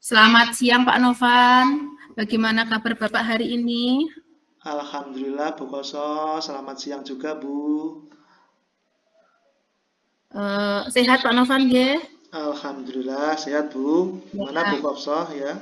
Selamat siang Pak Novan. Bagaimana kabar Bapak hari ini? Alhamdulillah Bu Koso, selamat siang juga Bu. Sehat Pak Novan, nggih? Alhamdulillah sehat Bu. Gimana Bu Ya, Koso ya?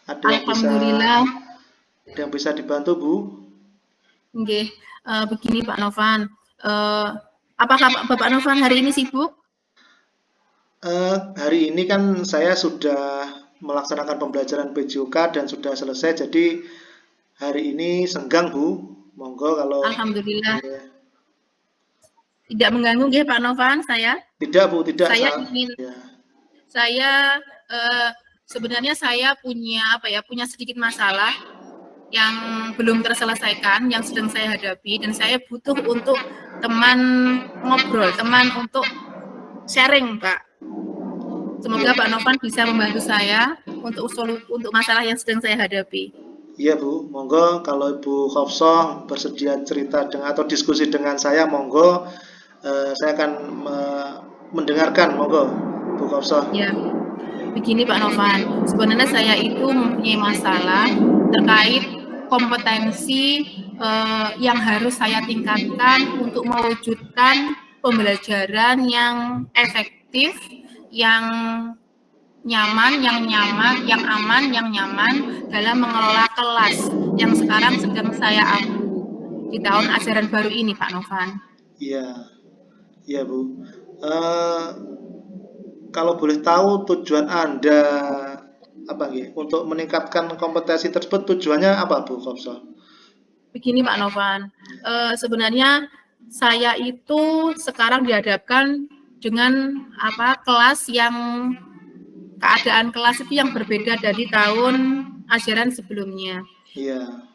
Ada yang bisa Alhamdulillah. dibantu Bu? Nggih. Begini Pak Novan. Eh, apakah Bapak Novan hari ini sibuk? Hari ini kan saya sudah melaksanakan pembelajaran PJOK dan sudah selesai, jadi hari ini senggang Bu. Monggo kalau Alhamdulillah. ya. Tidak mengganggu nggih Pak Novan saya? Tidak Bu, tidak Saya ingin ya. saya sebenarnya saya punya sedikit masalah yang belum terselesaikan, yang sedang saya hadapi, dan saya butuh untuk teman ngobrol, teman untuk sharing, Pak. Semoga Iya. Pak Novan bisa membantu saya untuk masalah yang sedang saya hadapi. Iya Bu, monggo kalau Ibu Khofsoh bersedia cerita dengan atau diskusi dengan saya, monggo saya akan mendengarkan, monggo Bu Khofsoh. Ya, begini Pak Novan, sebenarnya saya itu mempunyai masalah terkait kompetensi yang harus saya tingkatkan untuk mewujudkan pembelajaran yang efektif, yang nyaman, yang aman, yang nyaman dalam mengelola kelas yang sekarang sedang saya ampu di tahun ajaran baru ini, Pak Novan. Iya, iya Bu. Eh, Kalau boleh tahu tujuan Anda apa nggih untuk meningkatkan kompetensi tersebut, tujuannya apa Bu Khofsoh? Begini Pak Novan, sebenarnya saya itu sekarang dihadapkan dengan kelas yang keadaan kelas itu yang berbeda dari tahun ajaran sebelumnya. Iya.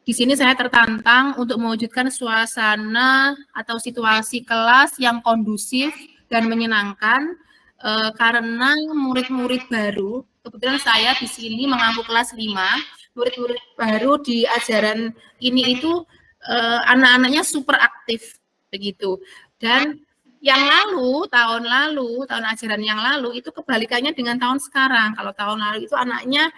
Di sini saya tertantang untuk mewujudkan suasana atau situasi kelas yang kondusif dan menyenangkan karena murid-murid baru, kebetulan saya di sini mengampu kelas 5, murid-murid baru di ajaran ini itu anak-anaknya super aktif begitu. Dan tahun ajaran yang lalu itu kebalikannya dengan tahun sekarang. Kalau tahun lalu itu anaknya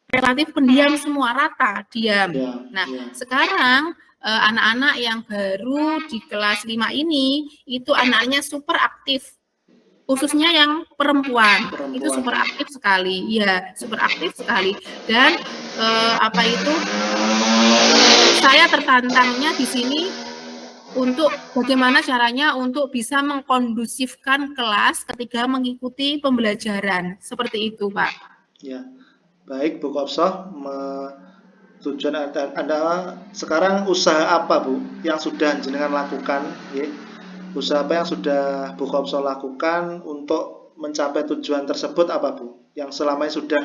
relatif pendiam semua, rata diam. Ya, Nah, ya. sekarang anak-anak yang baru di kelas 5 ini itu anaknya super aktif, khususnya yang perempuan itu super aktif sekali, ya super aktif sekali. Dan saya tertantangnya di sini untuk bagaimana caranya untuk bisa mengkondusifkan kelas ketika mengikuti pembelajaran seperti itu, Pak. Ya. Baik Bu Khofsoh, tujuan Anda sekarang usaha apa Bu yang sudah jenengan lakukan? Ya? Usaha apa yang sudah Bu Khofsoh lakukan untuk mencapai tujuan tersebut apa Bu? Yang selama ini sudah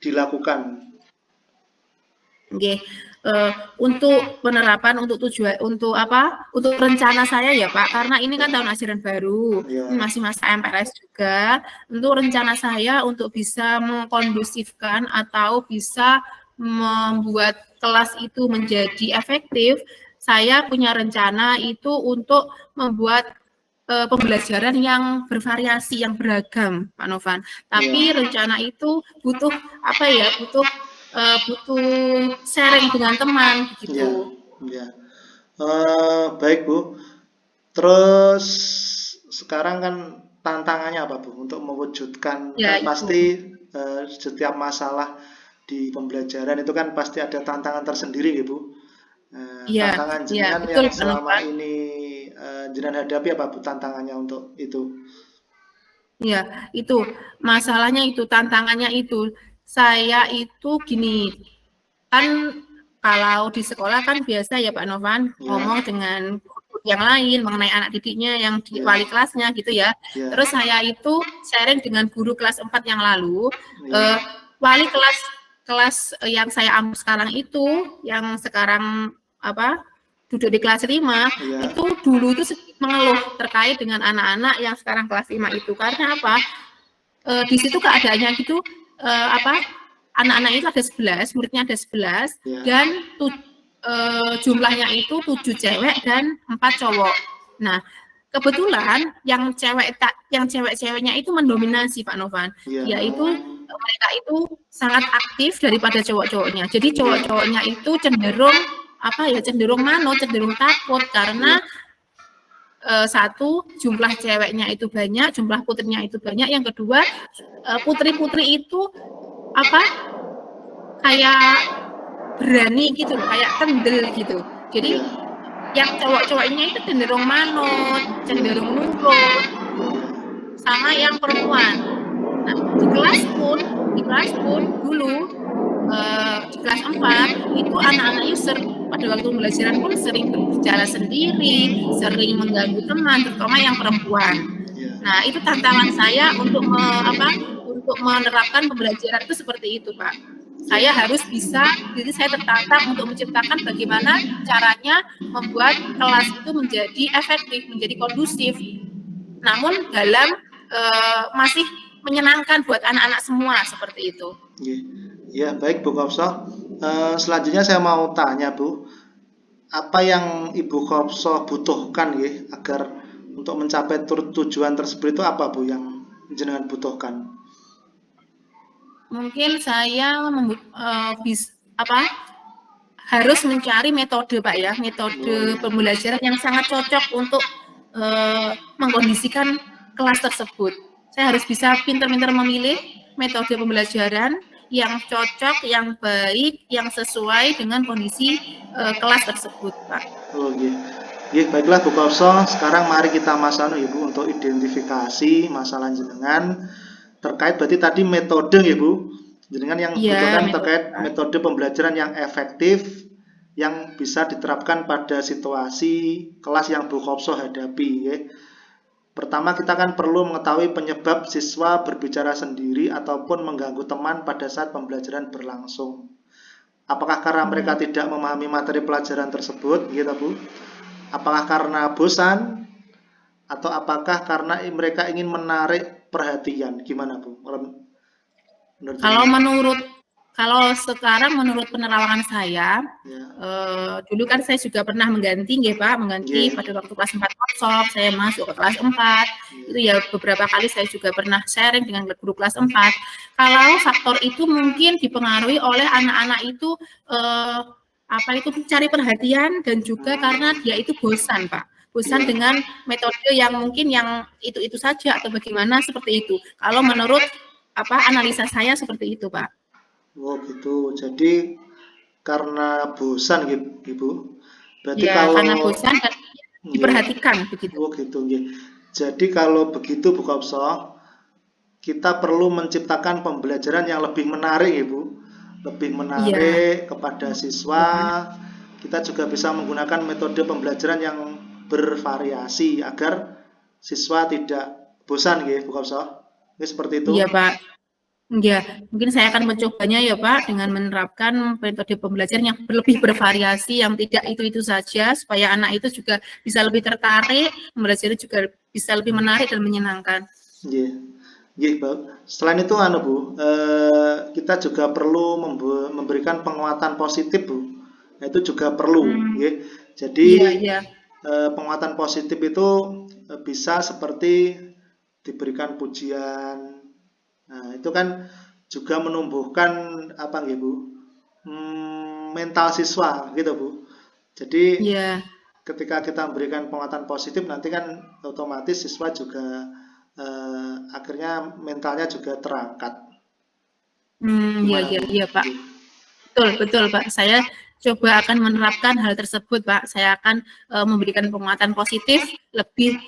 dilakukan? Oke, untuk penerapan, untuk tujuan, untuk rencana saya ya Pak, karena ini kan tahun ajaran baru, ini Ya. masih masa MPLS juga. Untuk rencana saya untuk bisa mengkondusifkan atau bisa membuat kelas itu menjadi efektif, saya punya rencana itu untuk membuat pembelajaran yang bervariasi, yang beragam, Pak Novan. Tapi rencana itu butuh butuh sharing dengan teman gitu. Ya. Baik Bu. Terus sekarang kan tantangannya apa Bu untuk mewujudkan Ya, kan itu. pasti setiap masalah di pembelajaran itu kan pasti ada tantangan tersendiri ya Bu. Iya, Tantangan iya, jenengan betul yang Pak selama Novan. ini jenengan hadapi apa Bu tantangannya untuk itu? Ya, itu masalahnya itu, tantangannya itu. Saya itu gini, kan kalau di sekolah kan biasa ya Pak Novan Ya, ngomong dengan yang lain mengenai anak didiknya yang di ya, wali kelasnya gitu ya. ya, Terus saya itu sharing dengan guru kelas 4 yang lalu, ya, wali kelas yang saya ambil sekarang itu, yang sekarang duduk di kelas 5, ya, itu dulu itu sedikit mengeluh terkait dengan anak-anak yang sekarang kelas 5 itu. Karena apa? Di situ keadaannya gitu, anak-anak itu ada 11, muridnya ada 11, ya, dan jumlahnya itu 7 cewek dan 4 cowok. Nah, kebetulan yang cewek-ceweknya itu mendominasi Pak Novan, ya, yaitu mereka itu sangat aktif daripada cowok-cowoknya. Jadi cowok-cowoknya itu cenderung cenderung cenderung takut karena satu, jumlah ceweknya itu banyak, jumlah putrinya itu banyak. Yang kedua, putri-putri itu kayak berani gitu loh, kayak kendel gitu. Jadi yang cowok-cowoknya itu cenderung manut, cenderung nurut, sama yang perempuan. Nah, di kelas pun dulu di kelas 4 itu anak-anak user pada waktu pembelajaran pun sering berjalan sendiri, sering mengganggu teman, terutama yang perempuan. Nah, itu tantangan saya untuk untuk menerapkan pembelajaran itu seperti itu, Pak. Saya harus bisa, jadi saya tertantang untuk menciptakan bagaimana caranya membuat kelas itu menjadi efektif, menjadi kondusif. Namun dalam masih menyenangkan buat anak-anak semua seperti itu. Ya, baik Bu Kopso. Selanjutnya saya mau tanya Bu, apa yang Ibu Kopso butuhkan ya agar untuk mencapai tujuan tersebut itu apa Bu yang jenengan butuhkan? Mungkin saya harus mencari metode Pak ya, metode pembelajaran yang sangat cocok untuk mengkondisikan kelas tersebut. Saya harus bisa pintar-pintar memilih metode pembelajaran yang cocok, yang baik, yang sesuai dengan kondisi kelas tersebut, Pak. Oh iya. Ya, baiklah Bu Kopso, sekarang mari kita masuk Ibu untuk identifikasi masalah jenengan terkait berarti tadi metode ya Bu. Jenengan yang butuhkan terkait metode pembelajaran yang efektif yang bisa diterapkan pada situasi kelas yang Bu Kopso hadapi ya. Pertama kita kan perlu mengetahui penyebab siswa berbicara sendiri ataupun mengganggu teman pada saat pembelajaran berlangsung. Apakah karena mereka tidak memahami materi pelajaran tersebut, gitu Bu? Apakah karena bosan? Atau apakah karena mereka ingin menarik perhatian? Gimana Bu? Kalau sekarang menurut penerawangan saya, dulu kan saya juga pernah mengganti Pak, pada waktu kelas 4 workshop, saya masuk ke kelas 4, itu ya beberapa kali saya juga pernah sharing dengan guru kelas 4. Kalau faktor itu mungkin dipengaruhi oleh anak-anak itu, mencari perhatian dan juga karena dia itu bosan Pak. Bosan dengan metode yang mungkin yang itu saja atau bagaimana seperti itu. Kalau menurut analisa saya seperti itu, Pak. Oh gitu. Jadi karena bosan gitu, berarti ya, kalau karena bosan dan diperhatikan begitu. Oh gitu. Jadi kalau begitu Bu Kopso, kita perlu menciptakan pembelajaran yang lebih menarik Ibu, lebih menarik kepada siswa. Kita juga bisa menggunakan metode pembelajaran yang bervariasi agar siswa tidak bosan Bu Kopso. Ini seperti itu. Iya Pak. Ya, mungkin saya akan mencobanya ya Pak dengan menerapkan metode pembelajaran yang lebih bervariasi, yang tidak itu-itu saja, supaya anak itu juga bisa lebih tertarik, belajarnya juga bisa lebih menarik dan menyenangkan. Iya, selain itu Bu, kita juga perlu memberikan penguatan positif Bu. Nah, itu juga perlu, Jadi penguatan positif itu bisa seperti diberikan pujian. Nah, itu kan juga menumbuhkan Bu? Mental siswa gitu Bu. Jadi ketika kita memberikan penguatan positif nanti kan otomatis siswa juga akhirnya mentalnya juga terangkat. Iya Pak. Betul Pak. Saya coba akan menerapkan hal tersebut Pak. Saya akan memberikan penguatan positif lebih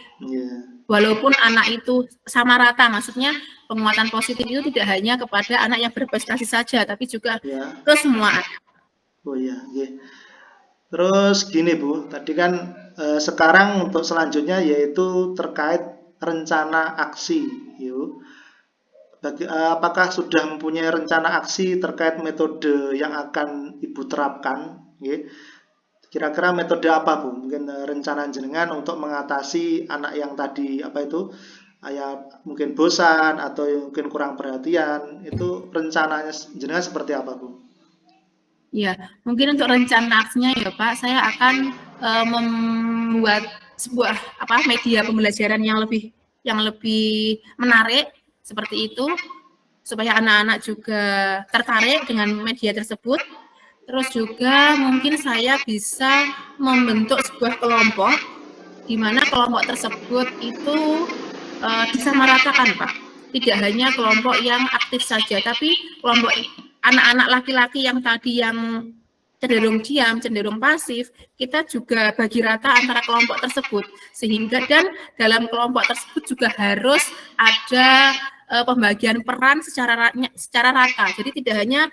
walaupun anak itu sama rata, maksudnya penguatan positif itu tidak hanya kepada anak yang berprestasi saja, tapi juga ke semua anak. Oh iya. Terus gini Bu, tadi kan sekarang untuk selanjutnya yaitu terkait rencana aksi. Apakah sudah mempunyai rencana aksi terkait metode yang akan Ibu terapkan? Kira-kira metode apa Bu? Mungkin rencana jenengan untuk mengatasi anak yang tadi mungkin bosan atau mungkin kurang perhatian, itu rencananya jenengan seperti apa Bu? Ya, mungkin untuk rencana aksinya ya Pak, saya akan membuat sebuah media pembelajaran yang lebih menarik seperti itu. supaya anak-anak juga tertarik dengan media tersebut. Terus juga mungkin saya bisa membentuk sebuah kelompok di mana kelompok tersebut itu disamaratakan, Pak. Tidak hanya kelompok yang aktif saja, tapi kelompok anak-anak laki-laki yang tadi yang cenderung diam, cenderung pasif, kita juga bagi rata antara kelompok tersebut. Sehingga dan dalam kelompok tersebut juga harus ada pembagian peran secara rata. Jadi tidak hanya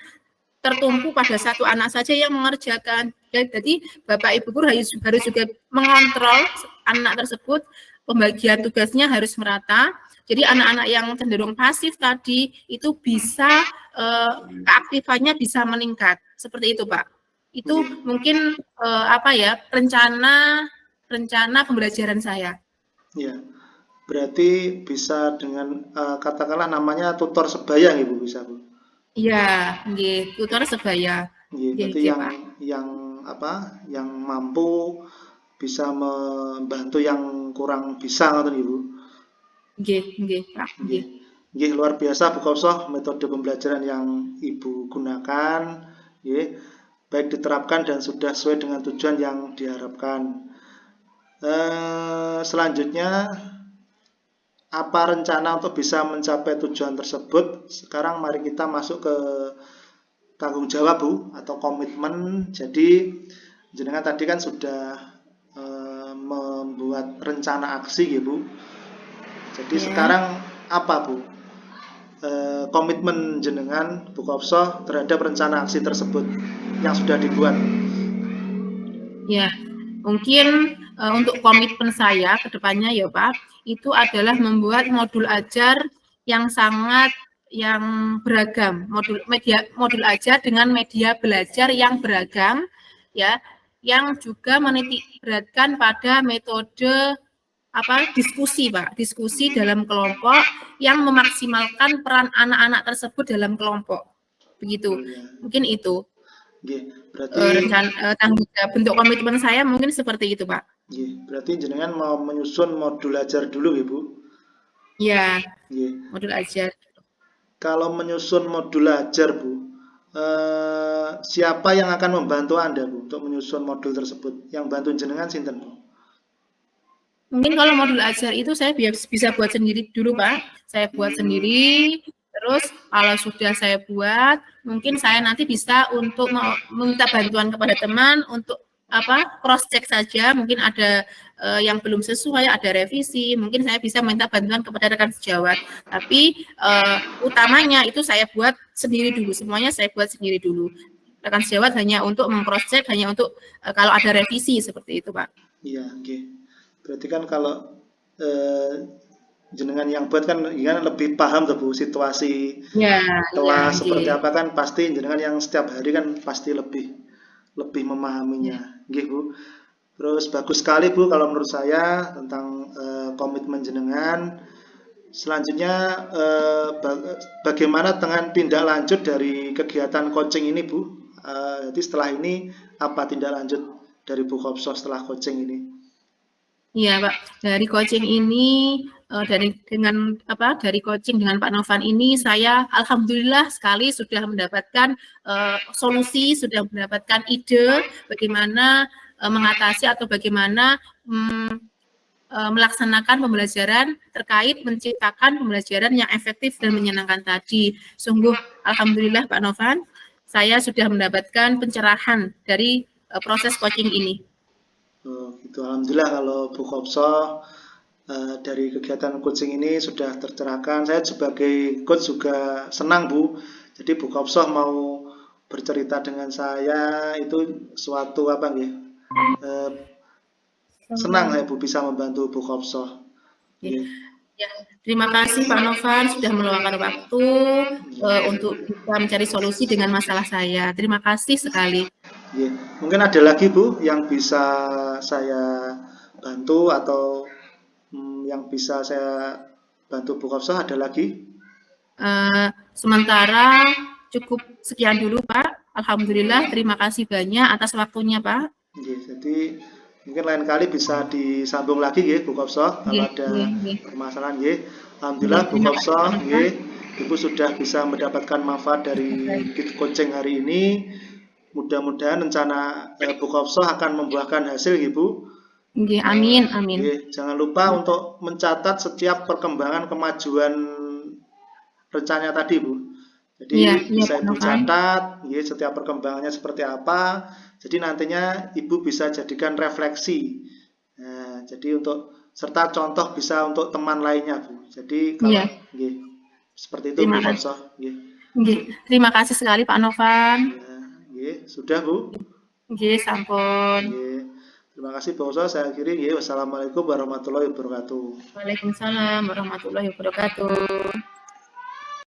tertumpu pada satu anak saja yang mengerjakan. Jadi Bapak Ibu guru harus juga mengontrol anak tersebut, pembagian tugasnya harus merata. Jadi anak-anak yang cenderung pasif tadi itu bisa keaktifannya bisa meningkat. Seperti itu, Pak. Itu mungkin rencana pembelajaran saya. Ya, berarti bisa dengan katakanlah namanya tutor sebaya, Ibu, bisa, Bu? Iya, nggih, tutor sebaya. Berarti yang mampu bisa membantu yang kurang bisa, ngoten, Ibu. Nggih, Pak. Nggih, luar biasa Bu Kopsoh metode pembelajaran yang Ibu gunakan, nggih, baik diterapkan dan sudah sesuai dengan tujuan yang diharapkan. Selanjutnya, apa rencana untuk bisa mencapai tujuan tersebut? Sekarang mari kita masuk ke tanggung jawab, Bu, atau komitmen. Jadi jenengan tadi kan sudah membuat rencana aksi, ya, Bu. Jadi sekarang apa, Bu, komitmen jenengan Bu Kopsoh terhadap rencana aksi tersebut yang sudah dibuat? Ya, mungkin untuk komitmen saya ke depannya ya Pak, itu adalah membuat modul ajar yang beragam, modul ajar dengan media belajar yang beragam, ya, yang juga menitik beratkan pada metode diskusi, Pak, diskusi dalam kelompok yang memaksimalkan peran anak-anak tersebut dalam kelompok, begitu. Mungkin itu. Berarti bentuk komitmen saya mungkin seperti itu, Pak. Berarti jenengan mau menyusun modul ajar dulu, ya, Bu? Iya, modul ajar. Kalau menyusun modul ajar, Bu, siapa yang akan membantu Anda, Bu, untuk menyusun modul tersebut? Yang bantu jenengan sinten, Bu? Mungkin kalau modul ajar itu saya bisa buat sendiri dulu, Pak. Saya buat sendiri. Terus kalau sudah saya buat, mungkin saya nanti bisa untuk meminta bantuan kepada teman untuk cross check saja. Mungkin ada yang belum sesuai, ada revisi. Mungkin saya bisa minta bantuan kepada rekan sejawat. Tapi utamanya itu saya buat sendiri dulu. Semuanya saya buat sendiri dulu. Rekan sejawat hanya untuk meng-cross check, hanya untuk kalau ada revisi seperti itu, Pak. Iya, oke. Berarti kan kalau jenengan yang buat kan lebih paham tuh, Bu, situasi kelas seperti apa, kan pasti jenengan yang setiap hari kan pasti lebih memahaminya, nggih, Bu. Terus bagus sekali, Bu, kalau menurut saya tentang komitmen jenengan. Selanjutnya bagaimana dengan tindak lanjut dari kegiatan coaching ini, Bu? Jadi setelah ini apa tindak lanjut dari Bu Kopsoh setelah coaching ini? Iya, Pak. Dari coaching ini, dari coaching dengan Pak Novan ini, saya alhamdulillah sekali sudah mendapatkan solusi, sudah mendapatkan ide bagaimana mengatasi atau bagaimana melaksanakan pembelajaran terkait menciptakan pembelajaran yang efektif dan menyenangkan tadi. Sungguh alhamdulillah Pak Novan, saya sudah mendapatkan pencerahan dari proses coaching ini. Gitu. Alhamdulillah kalau Bu Kopsoh dari kegiatan coaching ini sudah tercerahkan. Saya sebagai coach juga senang, Bu. Jadi Bu Kopsoh mau bercerita dengan saya itu suatu senang saya, Bu, bisa membantu Bu Kopsoh. Ya, terima kasih Pak Novan sudah meluangkan waktu untuk bisa mencari solusi dengan masalah saya. Terima kasih sekali. Mungkin ada lagi, Bu, yang bisa saya bantu atau yang bisa saya bantu Bu Kopsoh, ada lagi? Sementara cukup sekian dulu, Pak. Alhamdulillah, terima kasih banyak atas waktunya, Pak. Jadi mungkin lain kali bisa disambung lagi, Bu Kopsoh, kalau ada permasalahan. Alhamdulillah Bu Kopsoh Ibu sudah bisa mendapatkan manfaat dari coaching hari ini. Mudah-mudahan rencana Bukopso akan membuahkan hasil, Ibu. Nggih, amin, amin. Jangan lupa untuk mencatat setiap perkembangan kemajuan rencananya tadi, Bu. Jadi bisa Ibu catat, setiap perkembangannya seperti apa. Jadi nantinya Ibu bisa jadikan refleksi. Nah, jadi serta contoh bisa untuk teman lainnya, Bu. Jadi kalau seperti itu, Bu Kopso. Terima kasih sekali Pak Novan. Sudah, Bu? Sampun. Terima kasih Bu Kopso. Saya akhiri. Wassalamualaikum warahmatullahi wabarakatuh. Waalaikumsalam warahmatullahi wabarakatuh.